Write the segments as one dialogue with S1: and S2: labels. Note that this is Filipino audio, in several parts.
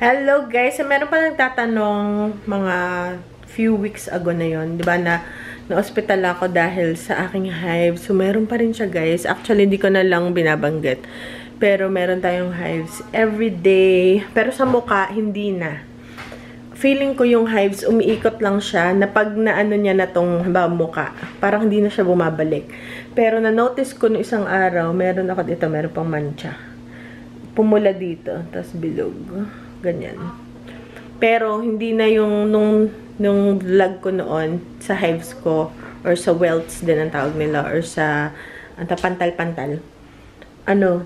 S1: Hello guys! So, meron pa nagtatanong mga few weeks ago na yon, di ba, na na-hospital ako dahil sa aking hives. So, meron pa rin siya guys. Actually, hindi ko na lang binabanggit. Pero meron tayong hives every day. Pero sa mukha, hindi na. Feeling ko yung hives, umiikot lang siya na pag naano niya na tong mukha, parang hindi na siya bumabalik. Pero na-notice ko no isang araw, meron ako dito, meron pang mancha. Pumula dito, tapos bilog. Ganyan. Pero, hindi na yung nung vlog ko noon sa hives ko, or sa welts din ang tawag nila, or sa pantal-pantal.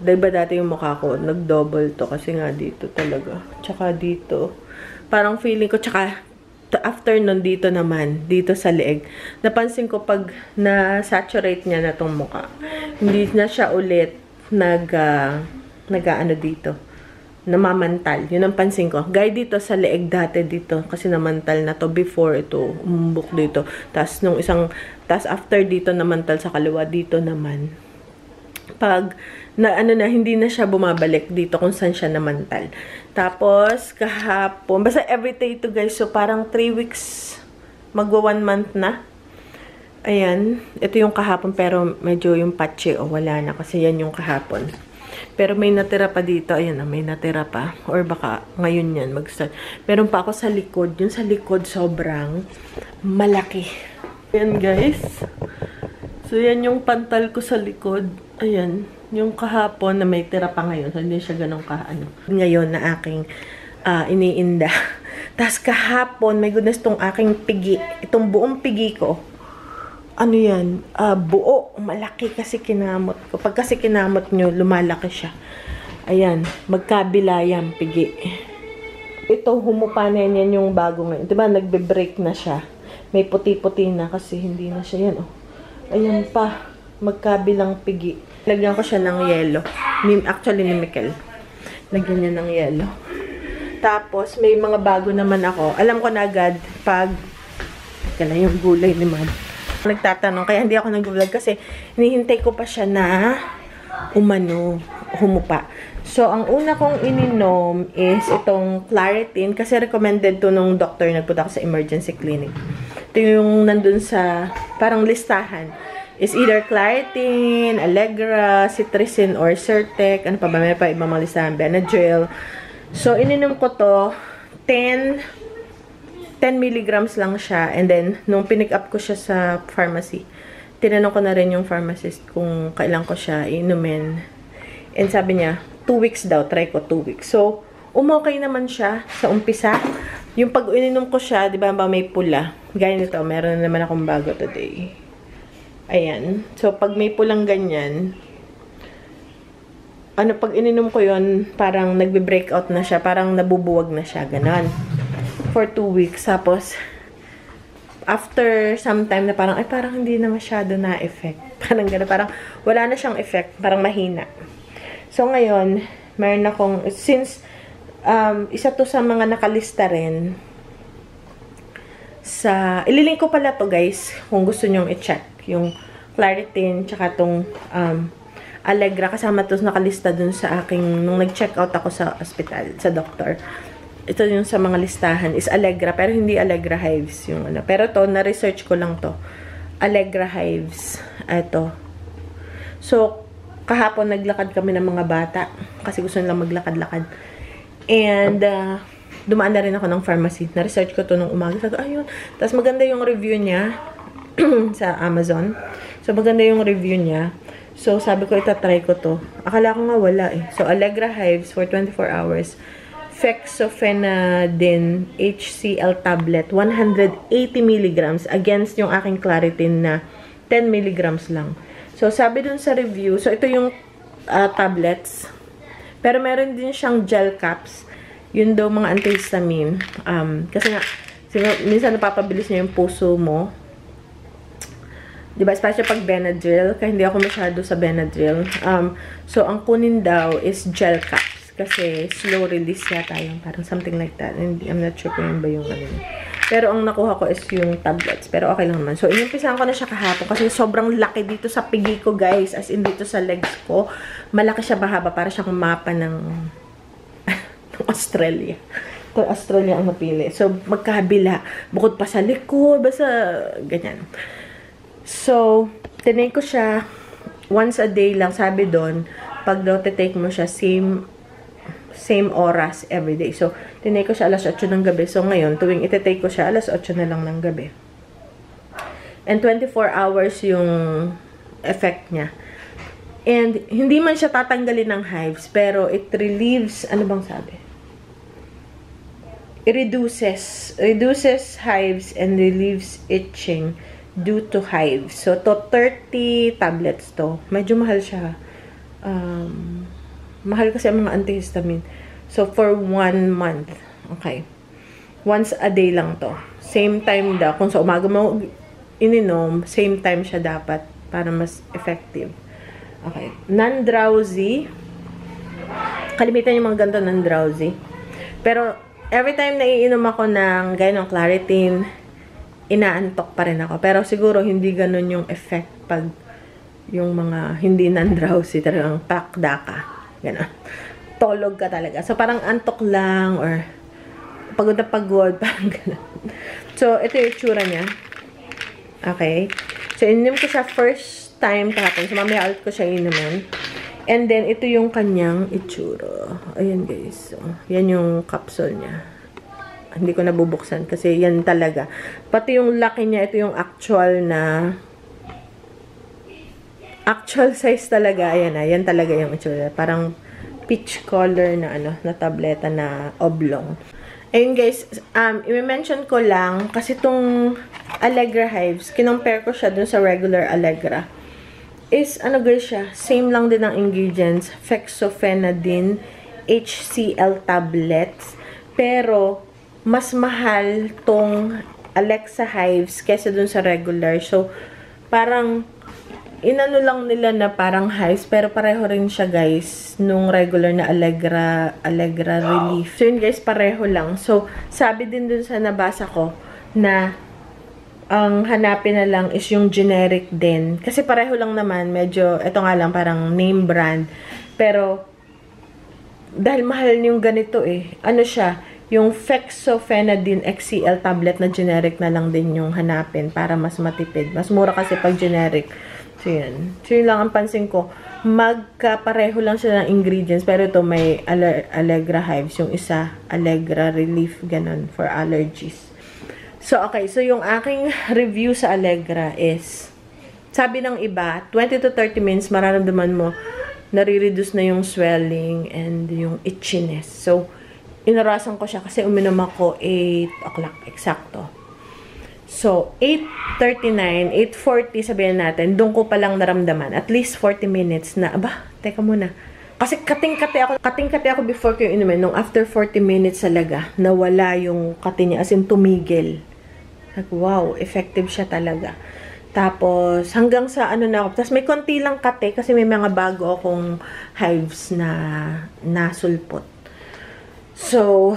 S1: Diba dati yung mukha ko, nag-double to kasi nga dito talaga. Tsaka dito. Parang feeling ko, tsaka after nun dito naman, dito sa leeg, napansin ko pag na-saturate niya na tong mukha, hindi na siya ulit dito, namamantal. Yun ang pansin ko. Gaya dito sa leeg dati dito, kasi namantal na to before ito, umumbok dito. Tapos after dito namantal sa kaliwa, dito naman. Pag hindi na siya bumabalik dito kung saan siya namantal. Tapos, kahapon, basta everyday ito guys, so parang 3 weeks, magwa 1 month na. Ayan, ito yung kahapon, pero medyo yung patchy, wala na, kasi yan yung kahapon. Pero may natira pa dito. Ayan, may natira pa. Or baka ngayon yan mag-start. Meron pa ako sa likod. Yung sa likod sobrang malaki. Ayan guys. So yan yung pantal ko sa likod. Ayan. Yung kahapon na may tira pa ngayon. So hindi siya ganun ngayon na aking iniinda. Tapos kahapon, my goodness, tong aking pigi. Itong buong pigi ko. Yan? Buo. Malaki kasi kinamot ko. Pag kasi kinamot nyo, lumalaki siya. Ayan. Magkabila yan, pigi. Ito, humupa na yan yung bago ngayon. Diba, nagbe-break na siya. May puti-puti na kasi hindi na siya yan. Ayan pa. Magkabilang pigi. Lagyan ko siya ng yelo. Actually, ni Mikel. Lagyan niya ng yelo. Tapos, may mga bago naman ako. Alam ko na agad pag yung gulay ni Mad. Nagtatanong, kaya hindi ako nag-vlog kasi hinihintay ko pa siya na humupa. So, ang una kong ininom is itong Claritin kasi recommended to nung doctor, nagpunta ako sa emergency clinic. Ito yung nandun sa parang listahan. Is either Claritin, Allegra, Cetirizine, or Zyrtec. Ano pa ba? May pa ibang mga listahan. Benadryl. So, ininom ko to 10 milligrams lang siya. And then, nung pinick up ko siya sa pharmacy, tinanong ko na rin yung pharmacist kung kailan ko siya inumin. And sabi niya, 2 weeks daw. Try ko 2 weeks. So, umokay naman siya sa umpisa. Yung pag ininom ko siya, di ba may pula? Gaya nito, meron na naman akong bago today. Ayan. So, pag may pulang ganyan, pag ininom ko yon parang nagbe-breakout na siya. Parang nabubuwag na siya. Ganon. For 2 weeks. Tapos, after some time na parang hindi na masyado na effect. Parang gano'n. Parang wala na siyang effect. Parang mahina. So, ngayon, mayroon akong, since, isa to sa mga nakalista rin, ililink ko pala to guys, kung gusto nyong i-check. Yung Claritin, tsaka tong, Allegra, kasama to nakalista dun sa aking, nung nag-check out ako sa hospital, sa doctor. Ito yung sa mga listahan is Allegra, pero hindi Allegra Hives yung Pero to, na-research ko lang to. Allegra Hives. Ito. So, kahapon naglakad kami ng mga bata kasi gusto nilang maglakad-lakad. And, dumaan na rin ako ng pharmacy. Na-research ko to nung umaga. Sabi, ayun. Tapos maganda yung review niya sa Amazon. So, maganda yung review niya. So, sabi ko, itatry ko to. Akala ko nga wala eh. So, Allegra Hives for 24 hours. Fexofenadine HCl tablet, 180 milligrams against yung aking Claritin na 10 milligrams lang. So, sabi dun sa review, so ito yung tablets. Pero meron din siyang gel caps. Yun daw mga antihistamine. Kasi nga, minsan napapabilis niya yung puso mo. Diba? Especially pag Benadryl. Kaya hindi ako masyado sa Benadryl. So, ang kunin daw is gel caps. Kasi slow release yata yung parang something like that. And I'm not sure kung yun ba yung Pero ang nakuha ko is yung tablets. Pero okay lang naman. So, inumpisahan ko na siya kahapon kasi sobrang laki dito sa pigi ko, guys. As in, dito sa legs ko. Malaki siya, mahaba. Para siyang mapa ng Australia. Ito, Australia ang napili. So, magkabila. Bukod pa sa likod, basta ganyan. So, tinake ko siya once a day lang. Sabi doon, pag daw take mo siya, same oras everyday. So, tinake ko siya alas 8 ng gabi. So, ngayon, tuwing iti-take ko siya, alas 8 na lang ng gabi. And 24 hours yung effect niya. And, hindi man siya tatanggalin ng hives, pero it relieves, ano bang sabi? It reduces hives and relieves itching due to hives. So, to 30 tablets to. Medyo mahal siya. Mahal kasi ang mga antihistamine. So, for 1 month. Okay. Once a day lang to. Same time daw. Kung sa umaga mo ininom, same time siya dapat para mas effective. Okay. Non-drowsy. Kalimitan yung mga ganito non-drowsy. Pero, every time na iinom ako ng gaya ng Claritin, inaantok pa rin ako. Pero siguro hindi ganun yung effect pag yung mga hindi non-drowsy, talagang pakda ka. Ganun. Tolog ka talaga. So, parang antok lang or pagod na pagod, parang ganun. So, ito yung itsura niya. Okay. So, ininom ko siya first time kahapon. So, mamaya ulit ko siya inumin. And then, ito yung kanyang itsura. Ayan, guys. So, yan yung capsule niya. Hindi ko nabubuksan kasi yan talaga. Pati yung laki niya, ito yung actual size talaga. Ayan na. Yan talaga yung itsura. Parang peach color na na tableta na oblong. Ayun, guys. I-mention ko lang kasi itong Allegra Hives, kinompare ko siya dun sa regular Allegra. Is, guys siya, same lang din ang ingredients, fexofenadine, HCl tablets, pero, mas mahal tong Alexa Hives kesa dun sa regular. So, parang, inano lang nila na parang Hives, pero pareho rin siya, guys, nung regular na Allegra Relief. So, yun, guys, pareho lang. So, sabi din dun sa nabasa ko, na, ang hanapin na lang is yung generic din. Kasi pareho lang naman, medyo, ito nga lang, parang name brand. Pero, dahil mahal yung ganito ano siya, yung fexofenadine XCL tablet na generic na lang din yung hanapin para mas matipid. Mas mura kasi pag generic. So, yun. So, yun lang ang pansin ko. Magkapareho lang sila ng ingredients, pero ito may Allegra Hives. Yung isa, Allegra Relief, ganun, for allergies. So, okay. So, yung aking review sa Allegra is, sabi ng iba, 20 to 30 minutes, mararamdaman mo, nare-reduce na yung swelling and yung itchiness. So, inarasan ko siya kasi uminom ako 8 o'clock, eksakto. So, 8:39, 8:40, sabihin natin, doon ko palang naramdaman. At least 40 minutes na, teka muna. Kasi kating-kati ako before ko yung inumin. Nung after 40 minutes talaga, nawala yung kati niya, as in tumigil. Like, wow, effective siya talaga. Tapos, hanggang sa na ako. Tapos, may konti lang kate kasi may mga bago akong hives na nasulpot. So,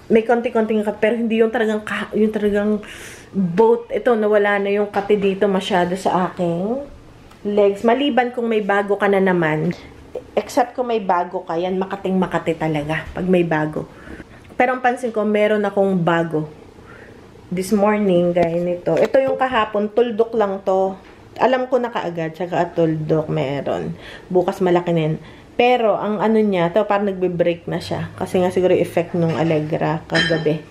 S1: may konti-konting kate. Pero, hindi yung talagang both. Ito, nawala na yung kate dito masyado sa aking legs. Maliban kung may bago ka na naman. Except kung may bago ka, yan makating-makati talaga pag may bago. Pero, ang pansin ko, meron akong bago. This morning, gaya nito. Ito yung kahapon, tuldok lang to. Alam ko na kaagad, tsaka tuldok meron. Bukas malaki na yun. Pero, ang niya, ito parang nagbe-break na siya. Kasi nga siguro effect nung Allegra kagabi.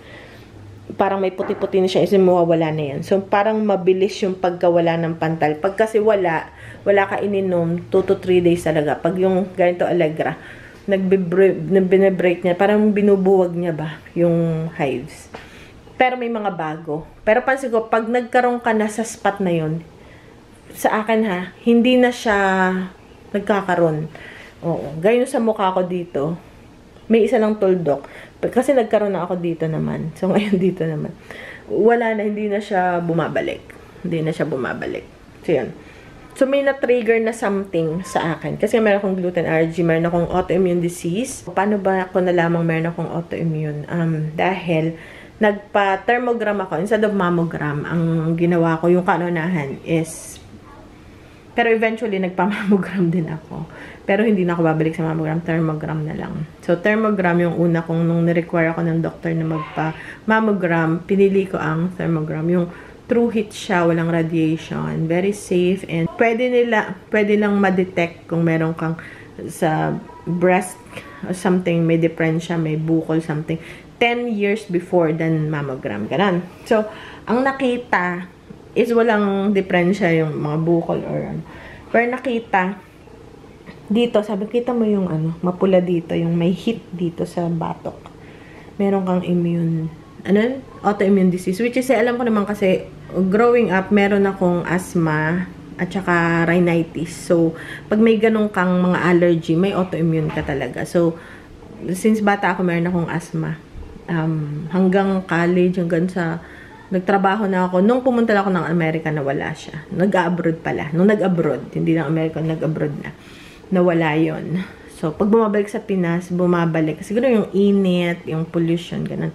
S1: Parang may puti-puti na siya, isin mawawala na yan. So, parang mabilis yung pagkawala ng pantal. Pag kasi wala ka ininom, 2 to 3 days talaga. Pag yung ganito Allegra, nagbe-break niya, parang binubuwag niya ba yung hives. Pero may mga bago. Pero pansin ko, pag nagkaroon ka na sa spot na yun, sa akin hindi na siya nagkakaroon. Oo. Gayun sa mukha ko dito, may isa lang tuldok. Kasi nagkaroon na ako dito naman. So, ngayon dito naman. Wala na, hindi na siya bumabalik. So, yun. So, may na-trigger na something sa akin. Kasi meron akong gluten allergy, meron akong autoimmune disease. Paano ba ako nalamang meron akong autoimmune? Dahil, nagpa-thermogram ako instead of mammogram. Ang ginawa ko, yung kanunahan is Pero eventually, nagpa-mammogram din ako. Pero hindi na ako babalik sa mammogram, thermogram na lang. So, thermogram yung una kong nung nirequire ako ng doctor na magpa-mammogram, pinili ko ang thermogram. Yung true heat siya, walang radiation, very safe, and pwede lang ma-detect kung meron kang sa breast or something, may diferensya, may bukol, something, 10 years before than mammogram. Ganun. So, ang nakita is walang diferensya yung mga bukol or ano. Pero nakita, dito, sabi, kita mo yung ano, mapula dito, yung may heat dito sa batok. Meron kang autoimmune disease. Which is, alam ko naman kasi, growing up, meron akong asthma at saka rhinitis. So, pag may ganun kang mga allergy, may autoimmune ka talaga. So, since bata ako, meron akong asthma. Hanggang college, hanggang sa nagtrabaho na ako. Nung pumunta na ako ng Amerika, nawala siya. Nag-abroad pala. Nung nag-abroad, hindi ng Amerika, nag-abroad na. Nawala yon. So, pag bumabalik sa Pinas, bumabalik. Siguro yung init, yung pollution, ganun.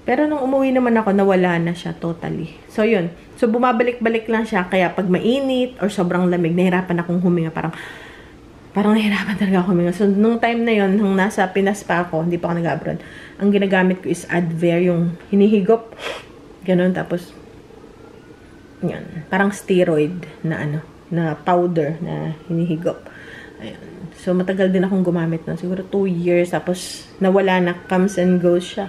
S1: Pero nung umuwi naman ako, nawala na siya totally. So, yun. So, bumabalik-balik lang siya. Kaya pag mainit or sobrang lamig, nahirapan akong huminga. Parang nahirapan talaga ako huminga. So, nung time na yun, nung nasa Pinas pa ako, hindi pa ako nag-abroad, ang ginagamit ko is Advair, yung hinihigop. Ganun. Tapos, yan. Parang steroid na powder na hinihigop. Ayun. So, matagal din akong gumamit nun. Siguro 2 years. Tapos, nawala na. Comes and goes siya.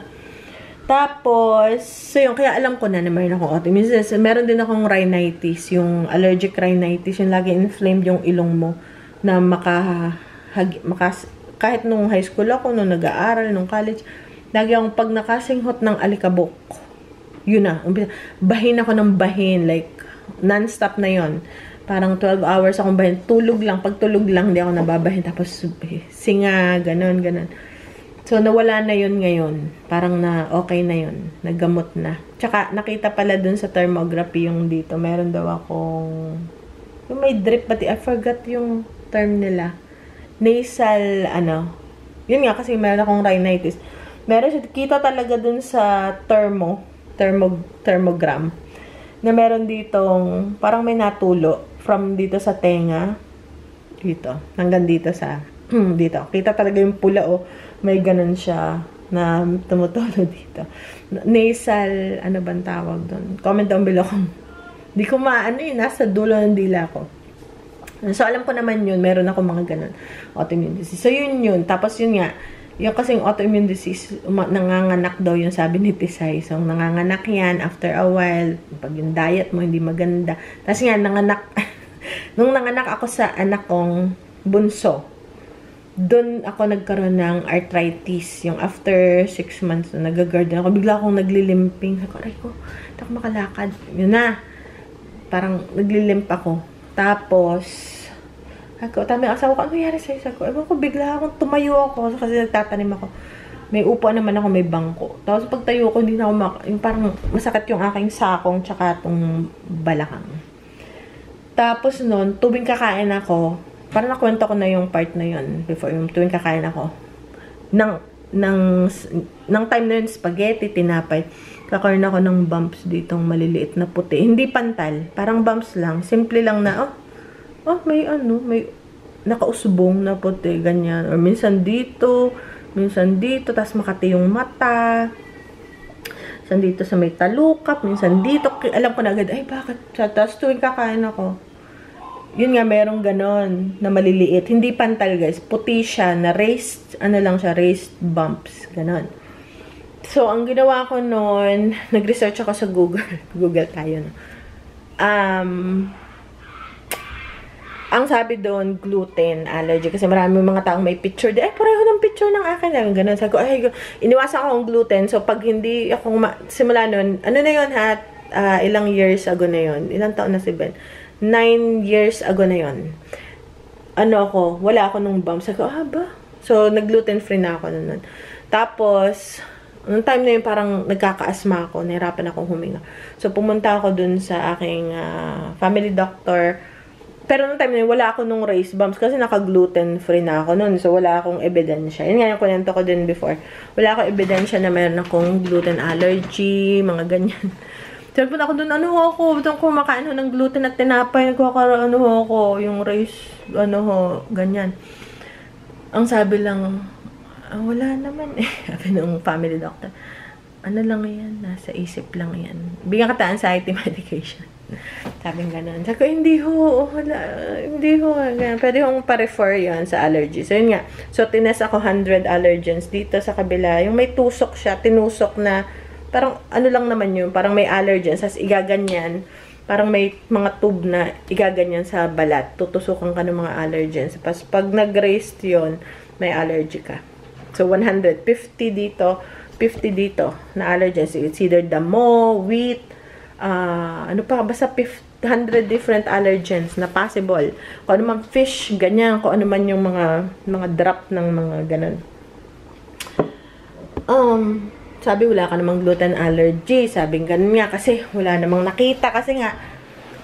S1: Tapos, so yun. Kaya alam ko na meron akong autoimmune disease. Meron din akong rhinitis. Yung allergic rhinitis. Yung lagi inflamed yung ilong mo. Na kahit nung high school ako, nung nag-aaral, nung college, lagi akong pag nakasinghot ng alikabok. Yun na. Bahin ako ng bahin. Like, non-stop na yon. Parang 12 hours akong bahin. Tulog lang. Pag tulog lang, hindi ako nababahin. Tapos, singa, ganon. So, nawala na yun ngayon. Parang na okay na yun. Naggamot na. Tsaka, nakita pala dun sa thermography yung dito. Meron daw akong yung may drip, but I forgot yung term nila. Nasal, yun nga, kasi meron akong rhinitis. Meron siya, kita talaga dun sa thermogram. Na meron ditong, parang may natulo. From dito sa tenga, dito, hanggang dito sa, dito. Kita talaga yung pula, may ganun siya na tumutulo dito. Nasal, ano bang tawag doon? Comment down below kung, di ko nasa dulo ng dila ko. So, alam ko naman yun, meron ako mga ganun, autoimmune disease. So, yun. Tapos yun nga, yung kasing autoimmune disease, nanganganak daw yung sabi ni Tisay. So, nanganganak yan after a while. Pag yung diet mo hindi maganda. Tapos nga, nung nanganak ako sa anak kong bunso, doon ako nagkaroon ng arthritis. Yung after 6 months na nag-garden ako, bigla akong naglilimping. Aray ko, hindi ako makalakad. Yun na. Parang naglilimp ako. Tapos, tama yung asawa ko, ano nangyari sa'yo? Ewan ko, bigla akong tumayo ako kasi nagtatanim ako. May upuan naman ako, may bangko. Tapos pagtayo ko, hindi na ako yung parang masakit yung aking sakong tsaka itong balakang. Tapos noon, tuwing kakain ako, parang nakwento ko na yung part na yun before, yung tuwing kakain ako. Nang time na yun, spaghetti, tinapay, kakaroon ako ng bumps ditong maliliit na puti. Hindi pantal, parang bumps lang. Simple lang na, may nakausbong na puti, ganyan. Or minsan dito, tas makati yung mata. Minsan dito sa may talukap, minsan dito. Alam ko na agad, ay bakit? Tapos tuwing kakain ako, yun nga, merong ganon na maliliit. Hindi pantal, guys. Puti siya, na raised, raised bumps. Ganon. So, ang ginawa ko noon, nag-research ako sa Google. Google tayo, no? Ang sabi doon, gluten allergy. Kasi marami mga taong may picture. Pareho ng picture ng akin. Ganun. Sabi ko, iniwasan ko ang gluten. So, pag hindi ako simula noon, ano na yun ha? Ilang years ago na yun. Ilang taon na si Ben? 9 years ago na yun. Wala ako nung bumps. Sabi ko, ba? So, nag-gluten free na ako noon. Tapos, nung time na yun, parang nagkaka-asthma ako. Nahirapan akong huminga. So, pumunta ako dun sa aking family doctor. Pero nung time na yun, wala ako nung raised bumps kasi naka-gluten free na ako nun. So, wala akong ebidensya. Yun nga yung kunento ko din before. Wala akong ebidensya na mayroon akong gluten allergy, mga ganyan. Sabi ako doon, ano ako, doon kumakain ho ng gluten at tinapay, nagkakaroon ako, yung rice, ganyan. Ang sabi lang, wala naman eh. Sabi ng family doctor, ano lang yan, nasa isip lang yan. Bigyan ka anxiety medication. Sabi nga ganun. Sabi ko, hindi ho, wala, hindi ho. Ganyan. Pwede hong pa-refer yan sa allergy. So, yun nga. So, tinest ako 100 allergens dito sa kabila. Yung may tusok siya, tinusok na, parang ano lang naman yun, parang may allergens. Tapos, igaganyan. Parang may mga tube na igaganyan sa balat. Tutusukan ka ng mga allergens. Tapos, pag nag-raised yun, may allergy ka. So, 150 dito, 50 dito na allergens. It's either damo, wheat, ano pa, basta 100 different allergens na possible. Kung ano man fish, ganyan, kung ano man yung mga drop ng mga ganun. Sabi, wala ka namang gluten allergy. Sabi, ganun nga, kasi wala namang nakita. Kasi nga,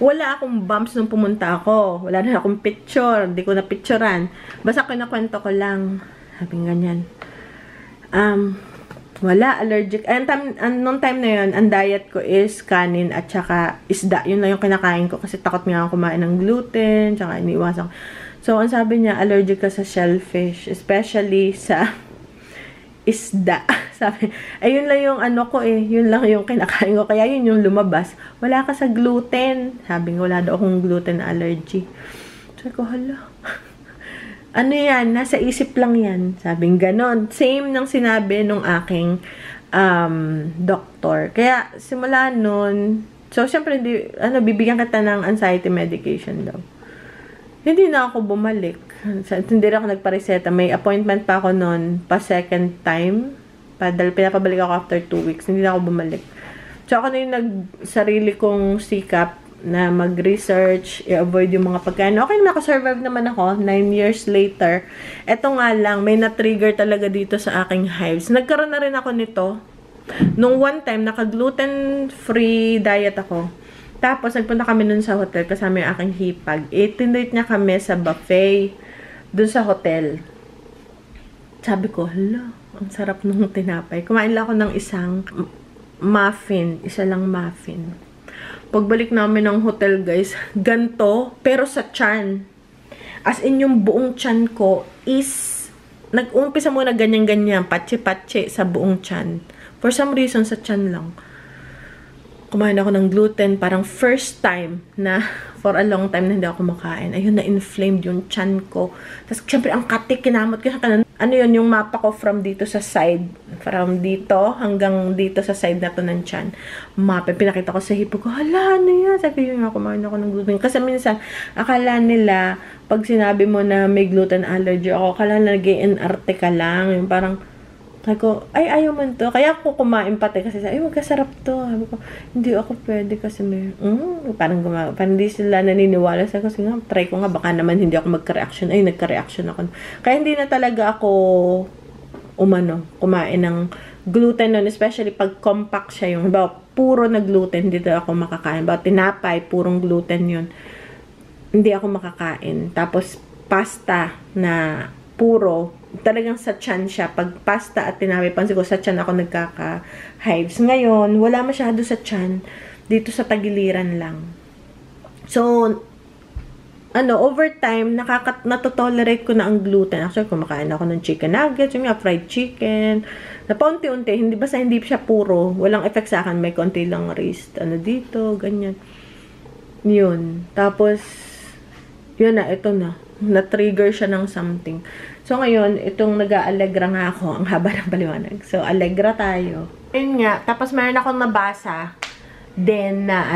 S1: wala akong bumps nung pumunta ako. Wala na akong picture. Hindi ko na picturean. Basta kinakwento ko lang. Sabi, ganyan. Wala, allergic. Nung time na yun, ang diet ko is kanin at saka isda. Yun lang yung kinakain ko kasi takot nga ako kumain ng gluten, tsaka iniiwasan ko. So, ang sabi niya, allergic ka sa shellfish, especially sa isda. Sabi, ayun lang yung ko eh, yun lang yung kinakain ko. Kaya yun yung lumabas. Wala ka sa gluten. Sabi nga, wala daw akong gluten allergy. Sabi ko, hala. Ano yan? Nasa isip lang yan. Sabing ganon. Same nang sinabi nung aking doktor. Kaya, simula nun, so, syempre, bibigyan kita ng anxiety medication daw. Hindi na ako bumalik. Hindi na ako nagpareseta. May appointment pa ako nun, pa second time. Pinapabalik ako after 2 weeks. Hindi na ako bumalik. So, ako na yung sarili kong sikap na mag-research, i-avoid yung mga pagkain. Okay, nakasurvive naman ako 9 years later. Eto nga lang, may na-trigger talaga dito sa aking hives. Nagkaroon na rin ako nito. Nung one time, naka-gluten-free diet ako. Tapos, nagpunta kami nun sa hotel kasama yung aking hipag. Tinrate niya kami sa buffet dun sa hotel. Sabi ko, hala, ang sarap nung tinapay. Kumain lang ako ng isang muffin. Isa lang muffin. Pagbalik namin ng hotel, guys, ganto, pero sa tiyan. As in, yung buong tiyan ko is, nag-umpisa muna ganyan-ganyan, patsi-patsi sa buong tiyan. For some reason, sa tiyan lang. Kumain ako ng gluten, parang first time na, for a long time na hindi ako kumakain. Ayun, na-inflamed yung tiyan ko. Tapos, syempre, ang katik, kinamot ko. Ano yun, yung mapa ko from dito sa side. From dito hanggang dito sa side na to ng tiyan. Mapa, pinakita ko sa hipo ko, hala, ano yan? Sabi yun nga, kumain ako ng gluten. Kasi minsan, akala nila, pag sinabi mo na may gluten allergy ako, akala na nag-i-NRT ka lang. Yung parang, sabi ko, ay, ayaw man to. Kaya ako kumain pati kasi sabi, ay, magkasarap to. Sabi ko, hindi ako pwede kasi may, parang hindi sila naniniwala. Sabi ko, sige nga, try ko nga, baka naman hindi ako magka-reaction. Ay, nagka-reaction ako. Kaya hindi na talaga ako, kumain ng gluten nun, especially pag compact siya yung, puro na gluten, hindi na ako makakain. Tinapay, purong gluten yun. Hindi ako makakain. Tapos, pasta na puro, talagang sa tiyan siya. Pag pasta at tinapay, pansin ko sa tiyan ako nagkaka-hives. Ngayon, wala masyado sa tiyan. Dito sa tagiliran lang. So, over time, natotolerate ko na ang gluten. Actually, kumakain ako ng chicken nuggets, yung fried chicken. Na paunti-unti, hindi siya puro. Walang effect sa akin. May konti lang raised, dito, ganyan. Yun. Tapos, yun na, ito na. Na-trigger siya ng something. So, ngayon, itong nag-aalegra nga ako. Ang haba ng paliwanag. So, alegra tayo. Yun nga. Tapos, meron akong nabasa. Then, na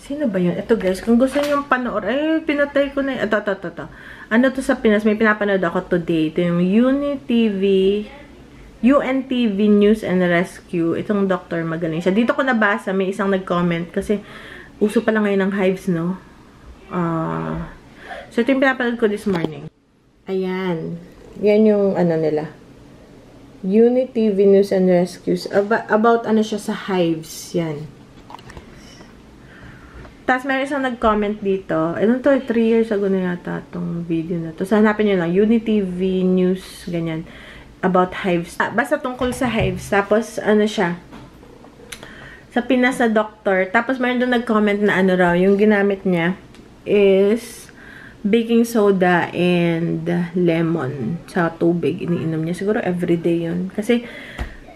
S1: sino ba yun? Ito, guys. Kung gusto nyo panood, ay, pinatay ko na yun. Ito. Ano to sa Pinas? May pinapanood ako today. Ito yung UNTV News and Rescue. Itong doctor, magaling siya. Dito ko nabasa. May isang nag-comment. Kasi, uso pa lang ngayon ng hives, no? So, ito yung pinapanood ko this morning. Ayan. Yan yung nila. UNTV News and Rescues. About siya sa hives. Yan. Tapos, meron isang nag-comment dito. Ano to? 3 years ago na yata itong video na to. So, hanapin nyo lang. UNTV News. Ganyan. About hives. Basta tungkol sa hives. Tapos, siya. sa Pinas na doctor. Tapos mayroon doon nag-comment na ano raw, yung ginamit niya is baking soda and lemon sa tubig. Iniinom niya. Siguro everyday yun. Kasi,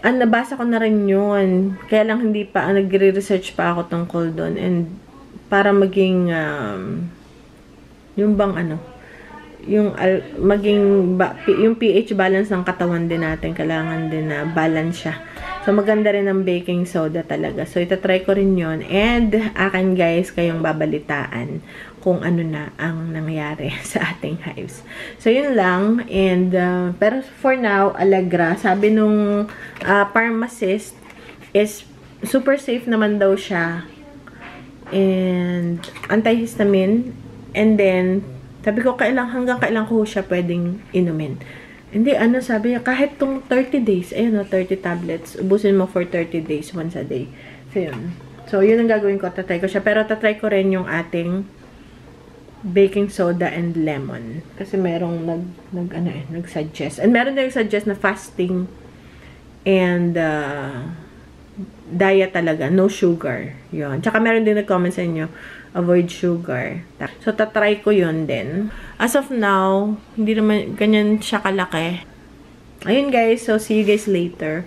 S1: nabasa ko na rin yun. Kaya lang hindi pa, nagre-research pa ako tungkol doon. And, para maging, yung bang ano, yung yung pH balance ng katawan din natin, kailangan din na balance siya. So, maganda rin ang baking soda talaga. So, itatry ko rin yon. And, akin guys, kayong babalitaan kung ano na ang nangyari sa ating hives. So, yun lang. And, pero for now, Allegra, sabi nung pharmacist is super safe naman daw siya. And, antihistamine. And then, sabi ko, hanggang kailan ko siya pwedeng inumin. Hindi, sabi niya, kahit tong 30 days, ayun 30 tablets, ubusin mo for 30 days, once a day. So, yun. So, yun ang gagawin ko, tatry ko siya. Pero, tatry ko rin yung ating baking soda and lemon. Kasi merong nag-suggest. And meron din nag-suggest na fasting and diet talaga, no sugar. Yun. Tsaka meron din nag-comment sa inyo, avoid sugar. So, tatry ko yun din. As of now, hindi naman ganyan siya kalaki. Ayun guys, so see you guys later.